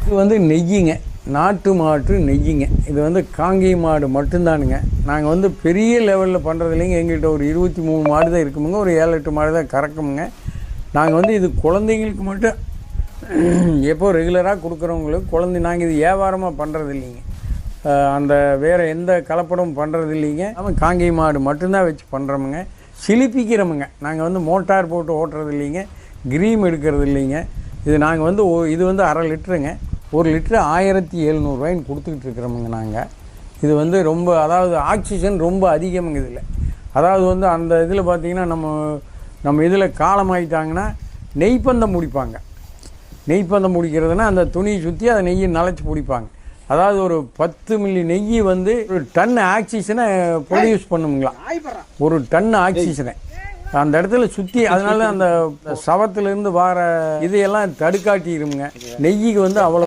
இது வந்து நெய்யிங்க, நாட்டு மாட்டு நெய்யிங்க. இது வந்து காங்கேய மாடு மட்டும்தானுங்க. நாங்கள் வந்து பெரிய லெவலில் பண்ணுறது இல்லைங்க. எங்கள்கிட்ட ஒரு 23 மாடு தான் இருக்குமுங்க. ஒரு 7-8 மாடு தான் கறக்குமுங்க. நாங்கள் வந்து இது குழந்தைங்களுக்கு மட்டும் எப்போ ரெகுலராக கொடுக்குறவங்களுக்கு நாங்கள் இது வியாபாரமாக பண்ணுறது இல்லைங்க. அந்த வேறு எந்த கலப்படமும் பண்ணுறது இல்லைங்க. நம்ம காங்கேய மாடு மட்டும்தான் வச்சு பண்ணுறோமுங்க. சிலிப்பிக்கிறோமுங்க. நாங்கள் வந்து மோட்டார் போட்டு ஓட்டுறது இல்லைங்க, கிரீம் எடுக்கிறது இல்லைங்க. இது நாங்கள் வந்து இது வந்து 1/2 லிட்டருங்க. 1 லிட்டரு 1700 கொடுத்துக்கிட்டு இருக்கிறோமுங்க நாங்கள். இது வந்து ரொம்ப, அதாவது ஆக்சிஜன் ரொம்ப அதிகமுங்க இதில். அதாவது வந்து அந்த இதில் பார்த்திங்கன்னா நம்ம இதில் காலமாயிட்டாங்கன்னா நெய்ப்பந்தம் முடிப்பாங்க. நெய்ப்பந்தம் முடிக்கிறதுனா அந்த துணியை சுற்றி அதை நெய்யை நனைச்சி பிடிப்பாங்க. அதாவது ஒரு 10 மில்லி நெய் வந்து ஒரு டன் ஆக்சிஜனை ப்ரொடியூஸ் பண்ணுங்களாம். ஒரு டன் ஆக்சிஜனை அந்த இடத்துல சுற்றி, அதனால அந்த சவத்திலேருந்து வர இதையெல்லாம் தடுக்காட்டிடுங்க. நெய்யுக்கு வந்து அவ்வளோ